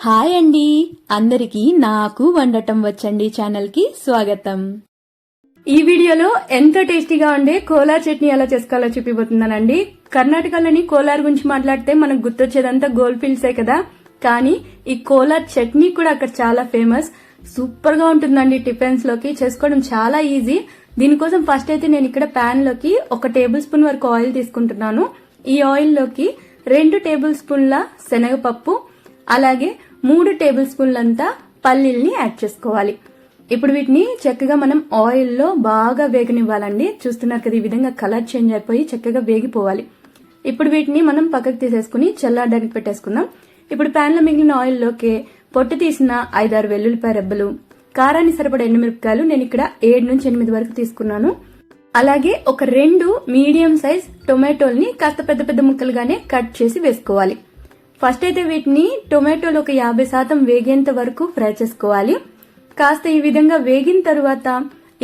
Hi అండి, అందరికీ నాకు వండటం వచ్చండి ఛానల్ కి స్వాగతం. ఈ వీడియోలో ఎంతో టేస్టీగా ఉండే కోలార్ చట్నీ ఎలా చేసుకోవాలో చూపిపోతున్నానండి. కర్ణాటకలోని కోలార్ గురించి మాట్లాడితే మనకు గుర్తొచ్చేదంతా గోల్ ఫీల్డ్సే కదా, కానీ ఈ కోలార్ చట్నీ కూడా అక్కడ చాలా ఫేమస్. సూపర్ గా ఉంటుందండి. టిఫిన్స్ లోకి చేసుకోవడం చాలా ఈజీ. దీనికోసం ఫస్ట్ అయితే నేను ఇక్కడ ప్యాన్ లోకి 1 టేబుల్ స్పూన్ వరకు ఆయిల్ తీసుకుంటున్నాను. ఈ ఆయిల్ లోకి 2 టేబుల్ స్పూన్ల శనగపప్పు, అలాగే 3 టేబుల్ స్పూన్లంతా పల్లీల్ని యాడ్ చేసుకోవాలి. ఇప్పుడు వీటిని చక్కగా మనం ఆయిల్లో బాగా వేగనివ్వాలండి. చూస్తున్నారు కదా, ఈ విధంగా కలర్ చేంజ్ అయిపోయి చక్కగా వేగిపోవాలి. ఇప్పుడు వీటిని మనం పక్కకు తీసేసుకుని చల్లారడానికి పెట్టేసుకుందాం. ఇప్పుడు ప్యాన్ లో మిగిలిన ఆయిల్లోకి పొట్టు తీసిన 5-6 వెల్లుల్లిపాయ రెబ్బలు, కారాన్ని సరిపడా ఎండుమిరపకాయలు నేను ఇక్కడ 7 నుంచి 8 వరకు తీసుకున్నాను. అలాగే ఒక 2 మీడియం సైజ్ టొమాటోల్ని కాస్త పెద్ద పెద్ద ముక్కలుగానే కట్ చేసి వేసుకోవాలి. ఫస్ట్ అయితే వీటిని టొమాటోలు ఒక 50% వేగేంత వరకు ఫ్రై చేసుకోవాలి. కాస్త ఈ విధంగా వేగిన తరువాత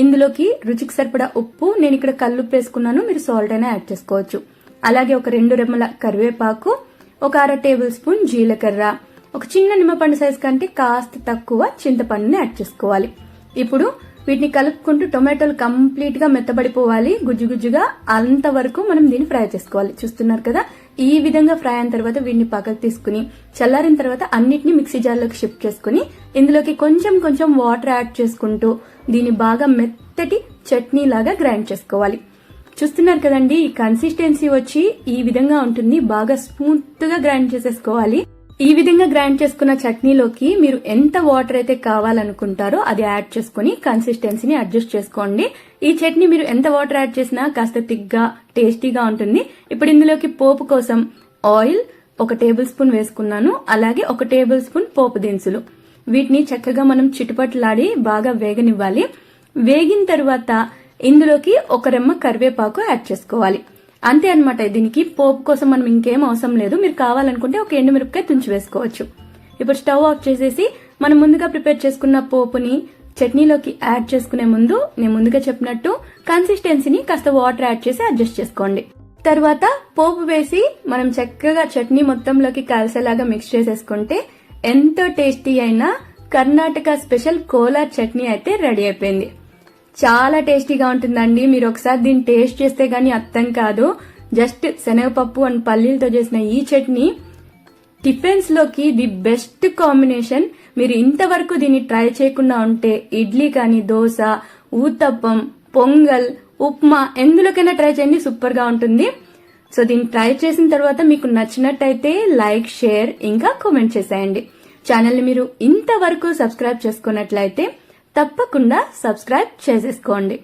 ఇందులోకి రుచికి సరిపడా ఉప్పు, నేను ఇక్కడ కల్లుప్పు వేసుకున్నాను, మీరు సాల్ట్ అయినా యాడ్ చేసుకోవచ్చు. అలాగే ఒక 2 రెమ్మల కరివేపాకు, ఒక 1/2 టేబుల్ స్పూన్ జీలకర్ర, ఒక చిన్న నిమ్మపండు సైజ్ కంటే కాస్త తక్కువ చింతపండుని యాడ్ చేసుకోవాలి. ఇప్పుడు వీటిని కలుపుకుంటూ టొమాటోలు కంప్లీట్ గా మెత్తబడిపోవాలి, గుజ్జు గుజ్జుగా, అంతవరకు మనం దీన్ని ఫ్రై చేసుకోవాలి. చూస్తున్నారు కదా, ఈ విధంగా ఫ్రై అయిన తర్వాత వీటిని పక్కకు తీసుకుని చల్లారిన తర్వాత అన్నిటిని మిక్సీ జార్లోకి షిఫ్ట్ చేసుకుని ఇందులోకి కొంచెం కొంచెం వాటర్ యాడ్ చేసుకుంటూ దీన్ని బాగా మెత్తటి చట్నీ లాగా గ్రైండ్ చేసుకోవాలి. చూస్తున్నారు కదండి, ఈ కన్సిస్టెన్సీ వచ్చి ఈ విధంగా ఉంటుంది. బాగా స్మూత్ గా గ్రైండ్ చేసేసుకోవాలి. ఈ విధంగా గ్రైండ్ చేసుకున్న చట్నీలోకి మీరు ఎంత వాటర్ అయితే కావాలనుకుంటారో అది యాడ్ చేసుకుని కన్సిస్టెన్సీని అడ్జస్ట్ చేసుకోండి. ఈ చట్నీ మీరు ఎంత వాటర్ యాడ్ చేసినా కాస్త తిగ్గా టేస్టీగా ఉంటుంది. ఇప్పుడు ఇందులోకి పోపు కోసం ఆయిల్ 1 టేబుల్ స్పూన్ వేసుకున్నాను. అలాగే 1 టేబుల్ స్పూన్ పోపు దినుసులు, వీటిని చక్కగా మనం చిటుపట్లాడి బాగా వేగనివ్వాలి. వేగిన తర్వాత ఇందులోకి 1 రెమ్మ కరివేపాకు యాడ్ చేసుకోవాలి. అంతే అన్నమాట. దీనికి పోపు కోసం మనం ఇంకేం అవసరం లేదు. మీరు కావాలనుకుంటే ఒక ఎండుమిరపకాయ తుంచి వేసుకోవచ్చు. ఇప్పుడు స్టవ్ ఆఫ్ చేసేసి మనం ముందుగా ప్రిపేర్ చేసుకున్న పోపుని చట్నీలోకి యాడ్ చేసుకునే ముందు నేను ముందుగా చెప్పినట్టు కన్సిస్టెన్సీని కాస్త వాటర్ యాడ్ చేసి అడ్జస్ట్ చేసుకోండి. తర్వాత పోపు వేసి మనం చక్కగా చట్నీ మొత్తంలోకి కలిసేలాగా మిక్స్ చేసేసుకుంటే ఎంతో టేస్టీ అయిన కర్ణాటక స్పెషల్ కోలార్ చట్నీ అయితే రెడీ అయిపోయింది. చాలా టేస్టీగా ఉంటుందండి. మీరు ఒకసారి దీన్ని టేస్ట్ చేస్తే గానీ అర్థం కాదు. జస్ట్ శనగపప్పు అండ్ పల్లీలతో చేసిన ఈ చట్నీ టిఫిన్స్ లోకి ది బెస్ట్ కాంబినేషన్. మీరు ఇంతవరకు దీన్ని ట్రై చేయకుండా ఉంటే ఇడ్లీ కానీ, దోశ, ఊతప్పం, పొంగల్, ఉప్మా ఎందులోకైనా ట్రై చేయండి, సూపర్ గా ఉంటుంది. సో దీన్ని ట్రై చేసిన తర్వాత మీకు నచ్చినట్టయితే లైక్, షేర్ ఇంకా కామెంట్ చేసేయండి. ఛానల్ ని మీరు ఇంతవరకు సబ్స్క్రైబ్ చేసుకున్నట్లయితే తప్పకుండా సబ్స్క్రైబ్ చేసేసుకోండి.